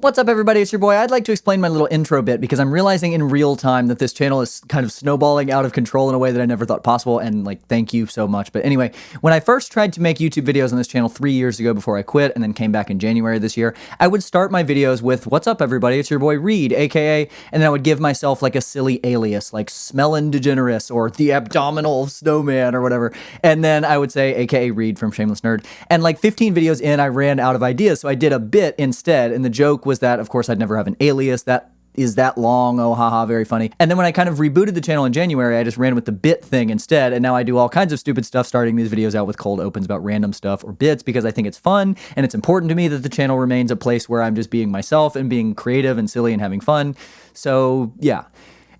What's up, everybody? It's your boy. I'd like to explain my little intro bit because I'm realizing in real time that this channel is kind of snowballing out of control in a way that I never thought possible, and like, thank you so much. But anyway, when I first tried to make YouTube videos on this channel 3 years ago before I quit and then came back in January this year, I would start my videos with, what's up, everybody? It's your boy Reed, aka, and then I would give myself like a silly alias, like Smellin' Degenerous or the Abdominal Snowman or whatever. And then I would say, aka Reed from Shameless Nerd. And like 15 videos in, I ran out of ideas, so I did a bit instead, and the joke was that, of course, I'd never have an alias that is that long, oh haha, very funny. And then when I kind of rebooted the channel in January, I just ran with the bit thing instead, and now I do all kinds of stupid stuff, starting these videos out with cold opens about random stuff or bits because I think it's fun, and it's important to me that the channel remains a place where I'm just being myself and being creative and silly and having fun. So yeah,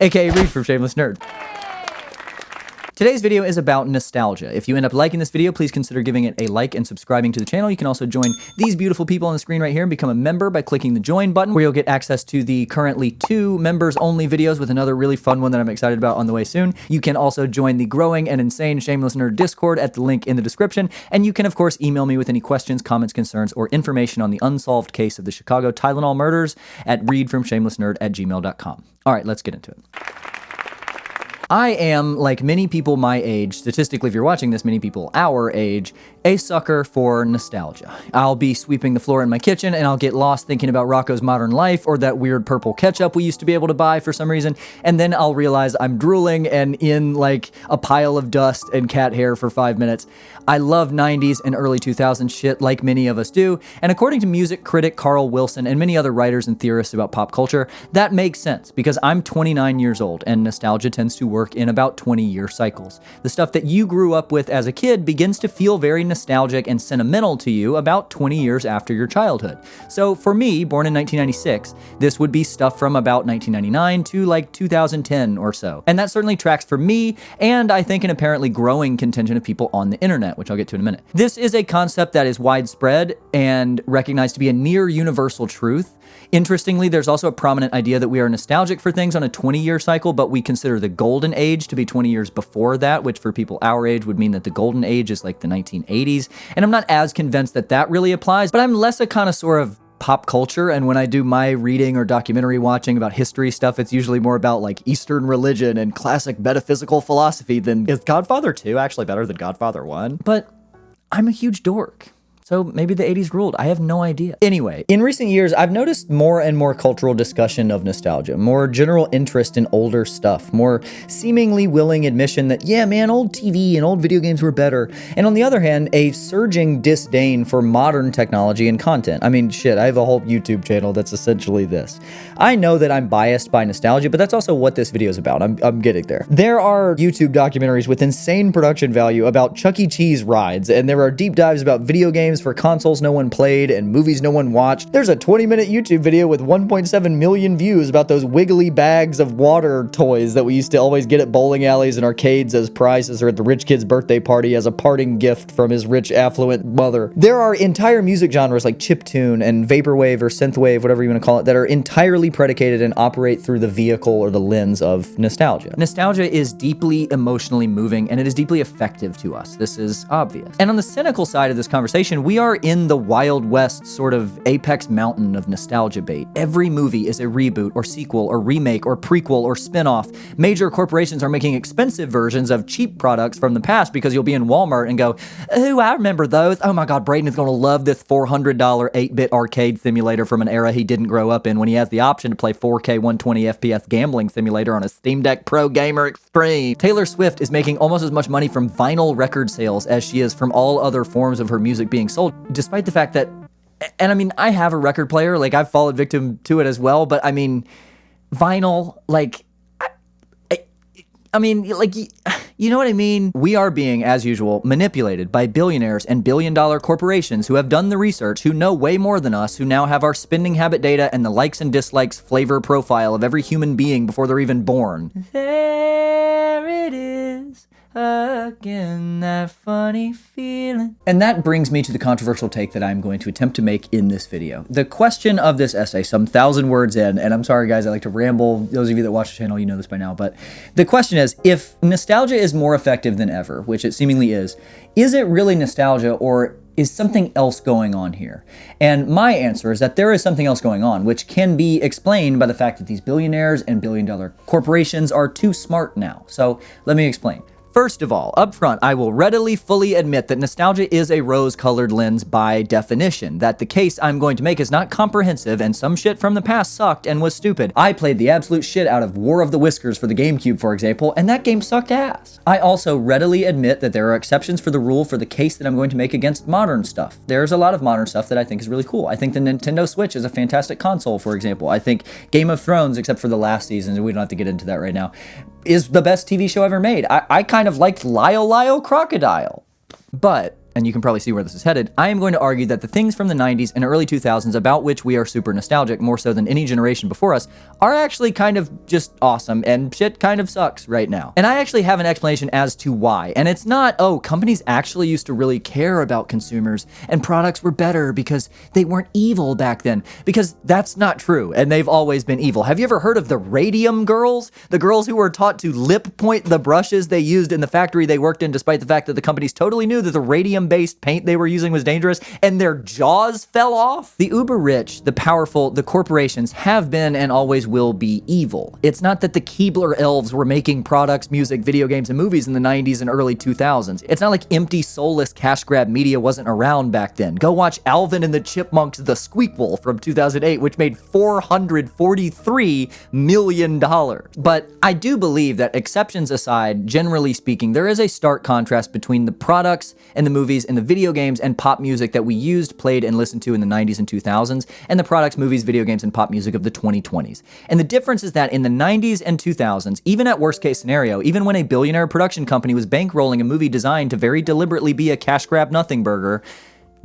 aka Reed from Shameless Nerd. Today's video is about nostalgia. If you end up liking this video, please consider giving it a like and subscribing to the channel. You can also join these beautiful people on the screen right here and become a member by clicking the join button, where you'll get access to the currently 2 members only videos with another really fun one that I'm excited about on the way soon. You can also join the growing and insane Shameless Nerd Discord at the link in the description. And you can of course email me with any questions, comments, concerns, or information on the unsolved case of the Chicago Tylenol murders at readfromshamelessnerd@gmail.com. All right, let's get into it. I am, like many people my age, statistically if you're watching this, many people our age, a sucker for nostalgia. I'll be sweeping the floor in my kitchen and I'll get lost thinking about Rocco's Modern Life or that weird purple ketchup we used to be able to buy for some reason, and then I'll realize I'm drooling and in like a pile of dust and cat hair for 5 minutes. I love 90s and early 2000s shit like many of us do, and according to music critic Carl Wilson and many other writers and theorists about pop culture, that makes sense because I'm 29 years old and nostalgia tends to work in about 20-year cycles. The stuff that you grew up with as a kid begins to feel very nostalgic and sentimental to you about 20 years after your childhood. So for me, born in 1996, this would be stuff from about 1999 to like 2010 or so. And that certainly tracks for me, and I think an apparently growing contingent of people on the internet, which I'll get to in a minute. This is a concept that is widespread and recognized to be a near universal truth. Interestingly, there's also a prominent idea that we are nostalgic for things on a 20-year cycle, but we consider the golden age to be 20 years before that, which for people our age would mean that the golden age is like the 1980s. And I'm not as convinced that that really applies, but I'm less a connoisseur of pop culture, and when I do my reading or documentary watching about history stuff, it's usually more about like Eastern religion and classic metaphysical philosophy than is Godfather 2 actually better than Godfather 1? But I'm a huge dork. So maybe the 80s ruled. I have no idea. Anyway, in recent years, I've noticed more and more cultural discussion of nostalgia, more general interest in older stuff, more seemingly willing admission that, yeah, man, old TV and old video games were better. And on the other hand, a surging disdain for modern technology and content. I mean, shit, I have a whole YouTube channel that's essentially this. I know that I'm biased by nostalgia, but that's also what this video is about. I'm getting there. There are YouTube documentaries with insane production value about Chuck E. Cheese rides, and there are deep dives about video games for consoles no one played and movies no one watched. There's a 20-minute YouTube video with 1.7 million views about those wiggly bags of water toys that we used to always get at bowling alleys and arcades as prizes or at the rich kid's birthday party as a parting gift from his rich, affluent mother. There are entire music genres like chiptune and vaporwave or synthwave, whatever you want to call it, that are entirely predicated and operate through the vehicle or the lens of nostalgia. Nostalgia is deeply emotionally moving, and it is deeply effective to us. This is obvious. And on the cynical side of this conversation, we are in the Wild West sort of apex mountain of nostalgia bait. Every movie is a reboot or sequel or remake or prequel or spin-off. Major corporations are making expensive versions of cheap products from the past because you'll be in Walmart and go, ooh, I remember those. Oh my God, Braden is going to love this $400 8-bit arcade simulator from an era he didn't grow up in when he has the option to play 4K 120 FPS gambling simulator on a Steam Deck Pro Gamer Extreme. Taylor Swift is making almost as much money from vinyl record sales as she is from all other forms of her music being sold, despite the fact that, and I mean, I have a record player, like I've fallen victim to it as well, but I mean, vinyl, like, I mean, like, you know what I mean? We are being, as usual, manipulated by billionaires and billion-dollar corporations who have done the research, who know way more than us, who now have our spending habit data and the likes and dislikes flavor profile of every human being before they're even born. There it is. Again, that funny feeling. And that brings me to the controversial take that I'm going to attempt to make in this video. The question of this essay, some 1,000 words in, and I'm sorry guys, I like to ramble. Those of you that watch the channel, you know this by now, but the question is, if nostalgia is more effective than ever, which it seemingly is it really nostalgia, or is something else going on here? And my answer is that there is something else going on, which can be explained by the fact that these billionaires and billion-dollar corporations are too smart now. So let me explain. First of all, up front, I will readily fully admit that nostalgia is a rose-colored lens by definition, that the case I'm going to make is not comprehensive and some shit from the past sucked and was stupid. I played the absolute shit out of War of the Whiskers for the GameCube, for example, and that game sucked ass. I also readily admit that there are exceptions for the rule for the case that I'm going to make against modern stuff. There's a lot of modern stuff that I think is really cool. I think the Nintendo Switch is a fantastic console, for example. I think Game of Thrones, except for the last season, and we don't have to get into that right now, is the best TV show ever made. I kind of liked Lyle Lyle Crocodile. But, and you can probably see where this is headed, I am going to argue that the things from the 90s and early 2000s about which we are super nostalgic, more so than any generation before us, are actually kind of just awesome, and shit kind of sucks right now. And I actually have an explanation as to why. And it's not, oh, companies actually used to really care about consumers, and products were better because they weren't evil back then. Because that's not true, and they've always been evil. Have you ever heard of the radium girls? The girls who were taught to lip point the brushes they used in the factory they worked in, despite the fact that the companies totally knew that the radium-based paint they were using was dangerous, and their jaws fell off? The uber rich, the powerful, the corporations have been and always will be evil. It's not that the Keebler elves were making products, music, video games, and movies in the 90s and early 2000s. It's not like empty, soulless cash grab media wasn't around back then. Go watch Alvin and the Chipmunks The Squeakquel from 2008, which made $443 million. But I do believe that, exceptions aside, generally speaking, there is a stark contrast between the products and the movies and the video games and pop music that we used, played, and listened to in the 90s and 2000s, and the products, movies, video games, and pop music of the 2020s. And the difference is that in the 90s and 2000s, even at worst case scenario, even when a billionaire production company was bankrolling a movie designed to very deliberately be a cash grab nothing burger,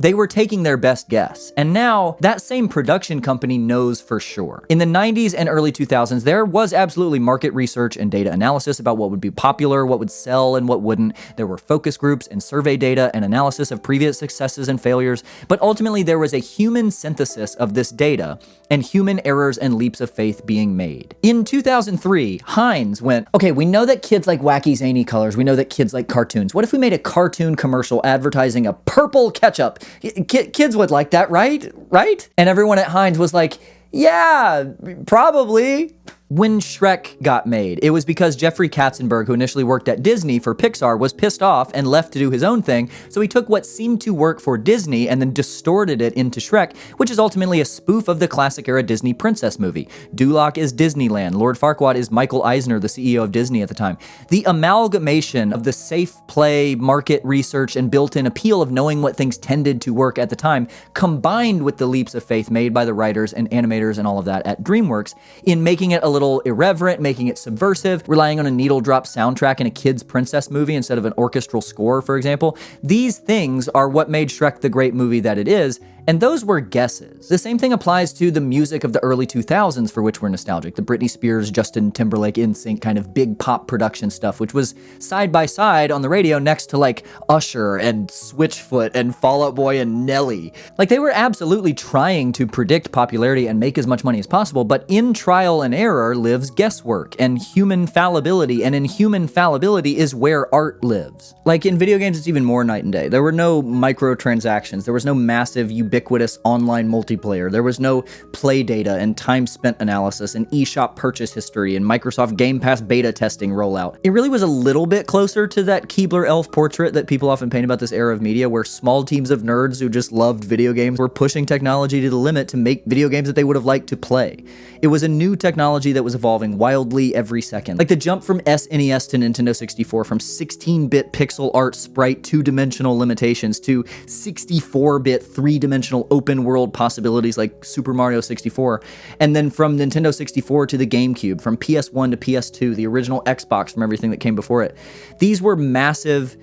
they were taking their best guess. And now, that same production company knows for sure. In the 90s and early 2000s, there was absolutely market research and data analysis about what would be popular, what would sell, and what wouldn't. There were focus groups and survey data and analysis of previous successes and failures, but ultimately there was a human synthesis of this data and human errors and leaps of faith being made. In 2003, Heinz went, okay, we know that kids like wacky, zany colors. We know that kids like cartoons. What if we made a cartoon commercial advertising a purple ketchup? Kids would like that, right? Right? And everyone at Heinz was like, yeah, probably. When Shrek got made, it was because Jeffrey Katzenberg, who initially worked at Disney for Pixar, was pissed off and left to do his own thing, so he took what seemed to work for Disney and then distorted it into Shrek, which is ultimately a spoof of the classic-era Disney princess movie. Duloc is Disneyland, Lord Farquaad is Michael Eisner, the CEO of Disney at the time. The amalgamation of the safe play, market research, and built-in appeal of knowing what things tended to work at the time, combined with the leaps of faith made by the writers and animators and all of that at DreamWorks, in making it a little irreverent, making it subversive, relying on a needle drop soundtrack in a kid's princess movie instead of an orchestral score, for example. These things are what made Shrek the great movie that it is, and those were guesses. The same thing applies to the music of the early 2000s, for which we're nostalgic. The Britney Spears, Justin Timberlake, NSYNC kind of big pop production stuff, which was side by side on the radio next to like Usher and Switchfoot and Fall Out Boy and Nelly. Like, they were absolutely trying to predict popularity and make as much money as possible, but in trial and error lives guesswork and human fallibility, and in human fallibility is where art lives. Like, in video games, it's even more night and day. There were no microtransactions. There was no massive, ubiquitous online multiplayer. There was no play data and time spent analysis and eShop purchase history and Microsoft Game Pass beta testing rollout. It really was a little bit closer to that Keebler elf portrait that people often paint about this era of media, where small teams of nerds who just loved video games were pushing technology to the limit to make video games that they would have liked to play. It was a new technology that was evolving wildly every second. Like the jump from SNES to Nintendo 64, from 16-bit pixel art sprite two-dimensional limitations to 64-bit three-dimensional open world possibilities like Super Mario 64, and then from Nintendo 64 to the GameCube, from PS1 to PS2, the original Xbox from everything that came before it. These were massive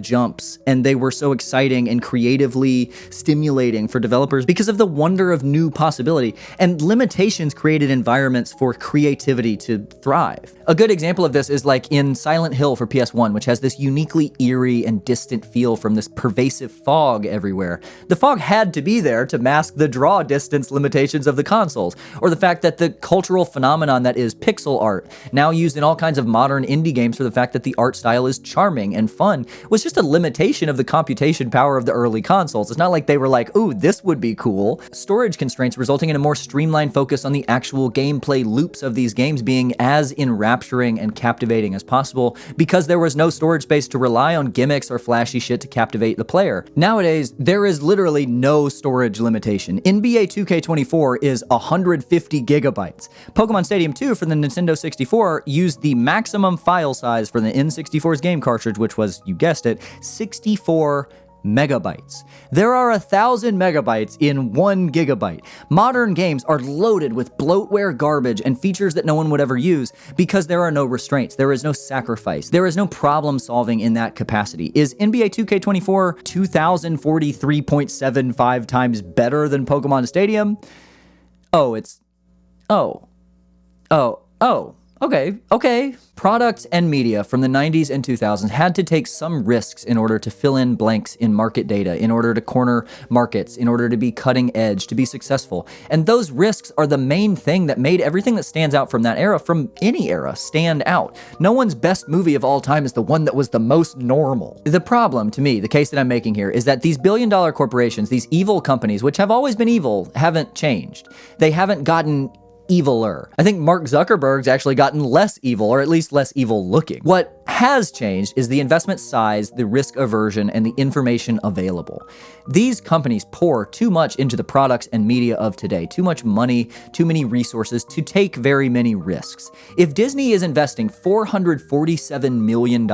jumps, and they were so exciting and creatively stimulating for developers because of the wonder of new possibility, and limitations created environments for creativity to thrive. A good example of this is like in Silent Hill for PS1, which has this uniquely eerie and distant feel from this pervasive fog everywhere. The fog had to be there to mask the draw distance limitations of the consoles, or the fact that the cultural phenomenon that is pixel art, now used in all kinds of modern indie games for the fact that the art style is charming and fun, was just a limitation of the computation power of the early consoles. It's not like they were like, ooh, this would be cool. Storage constraints resulting in a more streamlined focus on the actual gameplay loops of these games being as enrapturing and captivating as possible, because there was no storage space to rely on gimmicks or flashy shit to captivate the player. Nowadays, there is literally no storage limitation. NBA 2K24 is 150 gigabytes. Pokemon Stadium 2 for the Nintendo 64 used the maximum file size for the N64's game cartridge, which was, you guessed it, 64 megabytes. There are 1,000 megabytes in 1 gigabyte. Modern games are loaded with bloatware garbage and features that no one would ever use because there are no restraints. There is no sacrifice. There is no problem solving in that capacity. Is NBA 2K24 2043.75 times better than Pokemon Stadium? Okay. Products and media from the 90s and 2000s had to take some risks in order to fill in blanks in market data, in order to corner markets, in order to be cutting edge, to be successful. And those risks are the main thing that made everything that stands out from that era, from any era, stand out. No one's best movie of all time is the one that was the most normal. The problem, to me, the case that I'm making here, is that these billion-dollar corporations, these evil companies, which have always been evil, haven't changed. They haven't gotten eviler. I think Mark Zuckerberg's actually gotten less evil, or at least less evil looking. What has changed is the investment size, the risk aversion, and the information available. These companies pour too much into the products and media of today, too much money, too many resources to take very many risks. If Disney is investing $447 million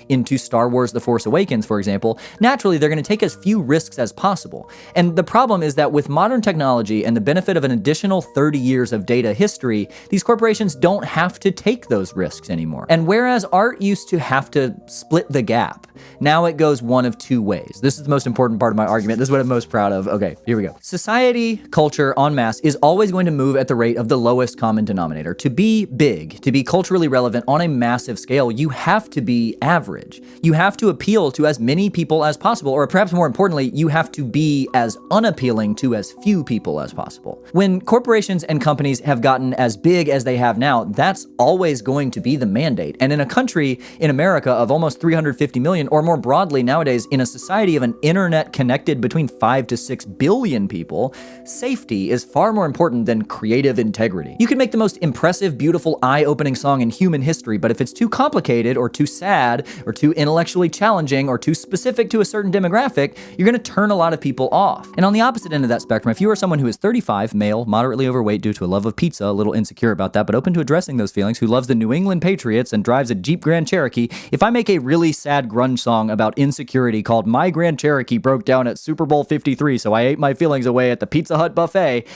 into Star Wars The Force Awakens, for example, naturally they're going to take as few risks as possible. And the problem is that with modern technology and the benefit of an additional 30 years of data history, these corporations don't have to take those risks anymore. And whereas art used to have to split the gap, now it goes one of two ways. This is the most important part of my argument. This is what I'm most proud of. Okay, here we go. Society, culture, en masse is always going to move at the rate of the lowest common denominator. To be big, to be culturally relevant on a massive scale, you have to be average. You have to appeal to as many people as possible, or perhaps more importantly, you have to be as unappealing to as few people as possible. When corporations and companies have gotten as big as they have now, that's always going to be the mandate. And in a country, in America, of almost 350 million, or more broadly nowadays, in a society of an internet connected between 5 to 6 billion people, safety is far more important than creative integrity. You can make the most impressive, beautiful, eye-opening song in human history, but if it's too complicated, or too sad, or too intellectually challenging, or too specific to a certain demographic, you're gonna turn a lot of people off. And on the opposite end of that spectrum, if you are someone who is 35, male, moderately overweight due to a love of pizza, a little insecure about that, but open to addressing those feelings, who loves the New England Patriots and drives a Jeep Grand Cherokee, if I make a really sad grunge song about insecurity called My Grand Cherokee Broke Down at Super Bowl 53, so I ate my feelings away at the Pizza Hut buffet,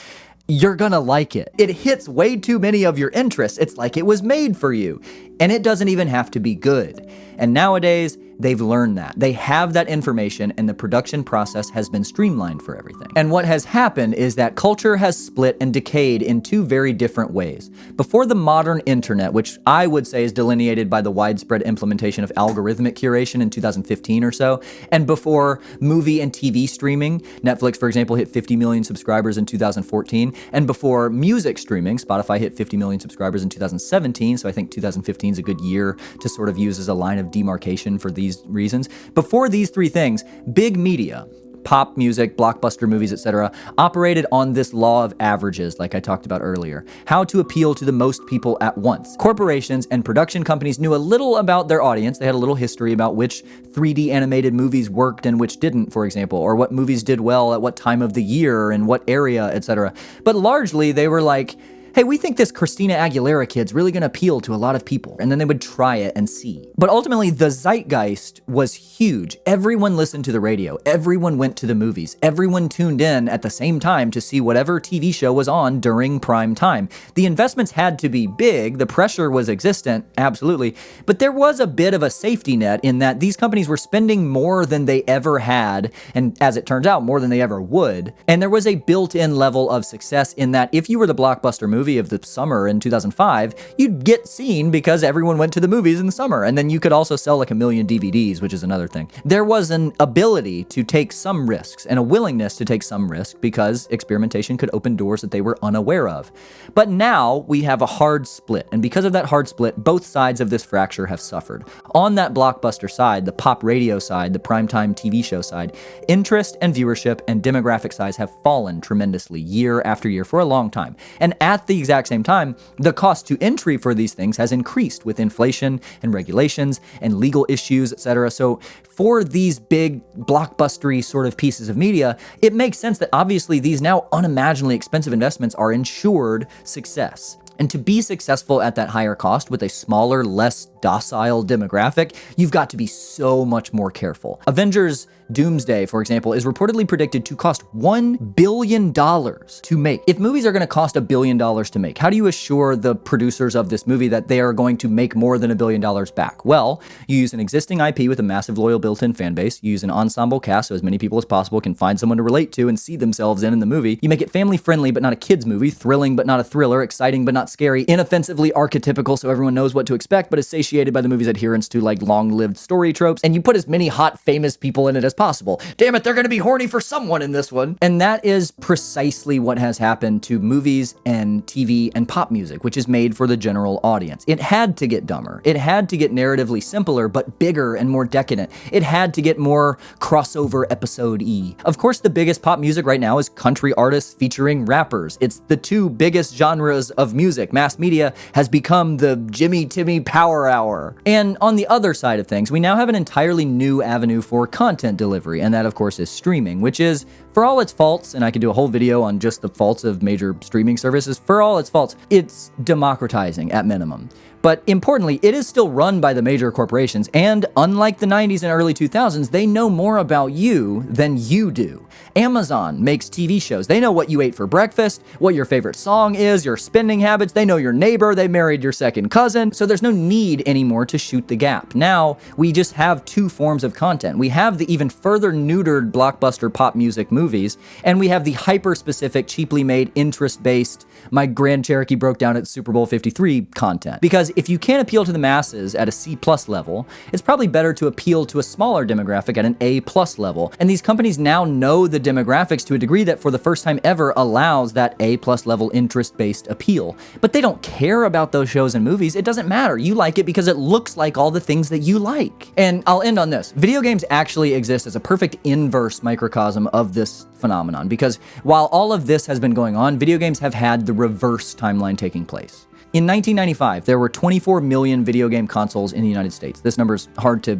you're gonna like it. It hits way too many of your interests. It's like it was made for you. And it doesn't even have to be good. And nowadays, they've learned that. They have that information, and the production process has been streamlined for everything. And what has happened is that culture has split and decayed in two very different ways. Before the modern internet, which I would say is delineated by the widespread implementation of algorithmic curation in 2015 or so, and before movie and TV streaming, Netflix, for example, hit 50 million subscribers in 2014, and before music streaming, Spotify hit 50 million subscribers in 2017, so I think 2015 is a good year to sort of use as a line of demarcation for these reasons. Before these three things, big media, pop music, blockbuster movies, etc., operated on this law of averages, like I talked about earlier. How to appeal to the most people at once. Corporations and production companies knew a little about their audience. They had a little history about which 3D animated movies worked and which didn't, for example, or what movies did well at what time of the year and what area, etc. But largely, they were like, hey, we think this Christina Aguilera kid's really gonna appeal to a lot of people. And then they would try it and see. But ultimately, the zeitgeist was huge. Everyone listened to the radio. Everyone went to the movies. Everyone tuned in at the same time to see whatever TV show was on during prime time. The investments had to be big. The pressure was existent, absolutely. But there was a bit of a safety net in that these companies were spending more than they ever had, and as it turns out, more than they ever would. And there was a built-in level of success in that if you were the blockbuster movie, movie of the summer in 2005, you'd get seen because everyone went to the movies in the summer. And then you could also sell like 1 million DVDs, which is another thing. There was an ability to take some risks and a willingness to take some risk because experimentation could open doors that they were unaware of. But now we have a hard split. And because of that hard split, both sides of this fracture have suffered. On that blockbuster side, the pop radio side, the primetime TV show side, interest and viewership and demographic size have fallen tremendously year after year for a long time. And at the exact same time, the cost to entry for these things has increased with inflation and regulations and legal issues, etc. So for these big blockbustery sort of pieces of media, it makes sense that obviously these now unimaginably expensive investments are ensured success. And to be successful at that higher cost with a smaller, less docile demographic, you've got to be so much more careful. Avengers Doomsday, for example, is reportedly predicted to cost $1 billion to make. If movies are going to cost $1 billion to make, how do you assure the producers of this movie that they are going to make more than $1 billion back? Well, you use an existing IP with a massive loyal built-in fan base. You use an ensemble cast so as many people as possible can find someone to relate to and see themselves in the movie. You make it family-friendly but not a kid's movie, thrilling but not a thriller, exciting but not scary, inoffensively archetypical so everyone knows what to expect but is satiated by the movie's adherence to like long-lived story tropes, and you put as many hot, famous people in it as possible. Damn it, they're gonna be horny for someone in this one. And that is precisely what has happened to movies and TV and pop music, which is made for the general audience. It had to get dumber. It had to get narratively simpler, but bigger and more decadent. It had to get more crossover episode-y. Of course, the biggest pop music right now is country artists featuring rappers. It's the two biggest genres of music. Mass media has become the Jimmy Timmy Power Hour. And on the other side of things, we now have an entirely new avenue for content delivery, and that of course is streaming, which is, for all its faults, and I could do a whole video on just the faults of major streaming services, for all its faults, it's democratizing at minimum. But importantly, it is still run by the major corporations, and unlike the 90s and early 2000s, they know more about you than you do. Amazon makes TV shows. They know what you ate for breakfast, what your favorite song is, your spending habits. They know your neighbor. They married your second cousin. So there's no need anymore to shoot the gap. Now, we just have two forms of content. We have the even further neutered blockbuster pop music movies, and we have the hyper-specific, cheaply made, interest-based, my Grand Cherokee broke down at Super Bowl 53 content. Because if you can't appeal to the masses at a C+ level, it's probably better to appeal to a smaller demographic at an A+ level. And these companies now know the demographics to a degree that for the first time ever allows that A+ level interest-based appeal. But they don't care about those shows and movies. It doesn't matter. You like it because it looks like all the things that you like. And I'll end on this. Video games actually exist as a perfect inverse microcosm of this phenomenon, because while all of this has been going on, video games have had the reverse timeline taking place. In 1995, there were 24 million video game consoles in the United States. This number's hard to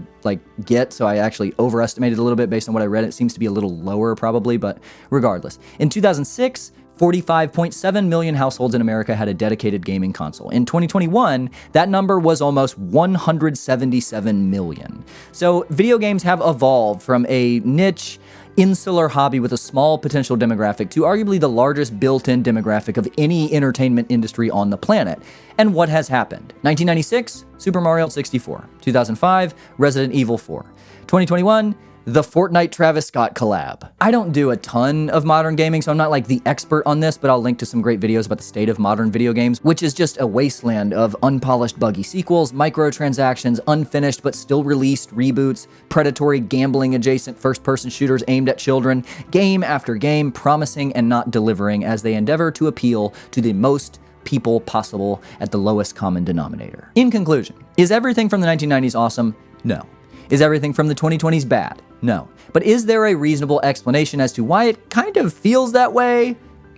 get, so I actually overestimated a little bit based on what I read. It seems to be a little lower probably, but regardless. In 2006, 45.7 million households in America had a dedicated gaming console. In 2021, that number was almost 177 million. So video games have evolved from a niche, insular hobby with a small potential demographic to arguably the largest built-in demographic of any entertainment industry on the planet. And what has happened? 1996, Super Mario 64. 2005, Resident Evil 4. 2021, the Fortnite Travis Scott collab. I don't do a ton of modern gaming, so I'm not like the expert on this, but I'll link to some great videos about the state of modern video games, which is just a wasteland of unpolished buggy sequels, microtransactions, unfinished but still released reboots, predatory gambling adjacent first-person shooters aimed at children, game after game promising and not delivering as they endeavor to appeal to the most people possible at the lowest common denominator. In conclusion, is everything from the 1990s awesome? No. Is everything from the 2020s bad? No. But is there a reasonable explanation as to why it kind of feels that way?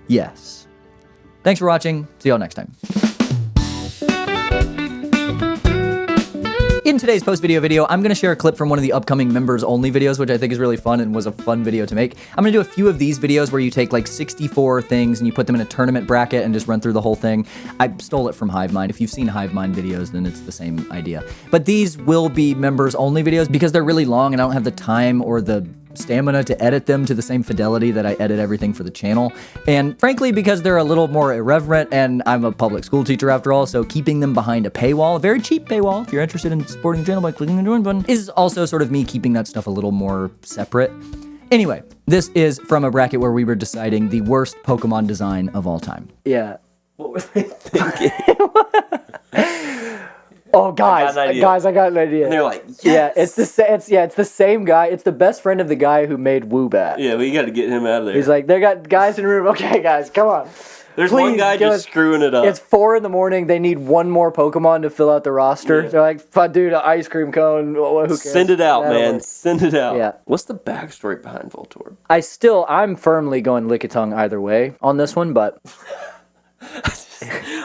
Yes. Thanks for watching. See y'all next time. In today's post-video video, I'm going to share a clip from one of the upcoming members-only videos, which I think is really fun and was a fun video to make. I'm going to do a few of these videos where you take like 64 things and you put them in a tournament bracket and just run through the whole thing. I stole it from HiveMind. If you've seen HiveMind videos, then it's the same idea. But these will be members-only videos because they're really long and I don't have the time or the stamina to edit them to the same fidelity that I edit everything for the channel. And frankly, because they're a little more irreverent, and I'm a public school teacher after all, so keeping them behind a paywall, a very cheap paywall, if you're interested in supporting the channel by clicking the join button, is also sort of me keeping that stuff a little more separate. Anyway, this is from a bracket where we were deciding the worst Pokemon design of all time. Yeah. What were they thinking? Oh, guys, I got an idea. And they're like, yes! Yeah, it's the same guy. It's the best friend of the guy who made Woobat. Yeah, we got to get him out of there. He's like, they got guys in the room. Okay, guys, come on. There's Please, one guy just screwing it up. It's 4 a.m. They need one more Pokemon to fill out the roster. Yeah. They're like, dude, an ice cream cone. Who cares? Send it out, That'll man. work. Send it out. Yeah. What's the backstory behind Voltorb? I'm firmly going Lickitung either way on this one, but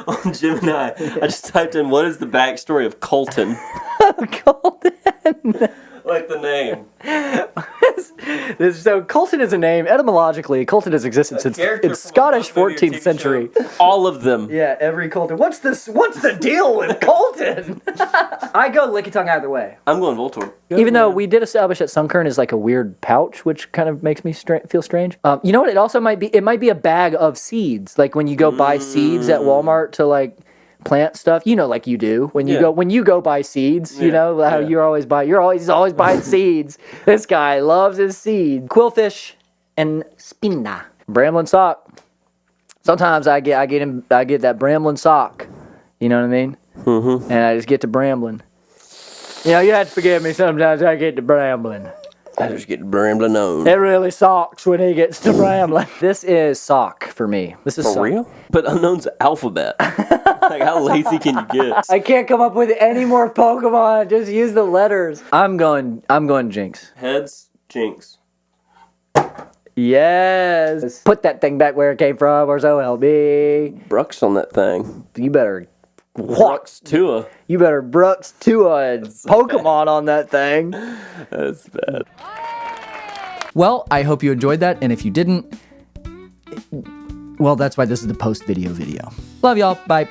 On Gemini, I just typed in, what is the backstory of Colton? Colton. Like the name. So Colton is a name. Etymologically, Colton has existed since it's Scottish 14th century. All of them. Yeah, every Colton. What's the deal with Colton? I go Lickitung either way. I'm going Voltorb. Even though we did establish that Sunkern is like a weird pouch, which kind of makes me feel strange. You know what? It also might be. It might be a bag of seeds. Like when you go buy seeds at Walmart to like plant stuff. You know, like you do when you go buy seeds. You know how you're always buying seeds. This guy loves his seeds. Quillfish and Spinda. Bramblin sock. Sometimes I get that Bramblin sock. You know what I mean? Mm-hmm. And I just get to Bramblin. You know, you have to forgive me. Sometimes I get to Bramblin. I just get Bramblin on. It really socks when he gets to Bramblin. This is sock for me. This is For sock. real? But Unknown's alphabet. Like, how lazy can you get? I can't come up with any more Pokemon. Just use the letters. I'm going Jinx. Heads, Jinx. Yes. Put that thing back where it came from, or so help me. Brooks on that thing. You better Brooks Tua. You better Brooks Tua Pokemon on that thing. That's bad. Well, I hope you enjoyed that, and if you didn't, well, that's why this is the post-video video. Love y'all. Bye.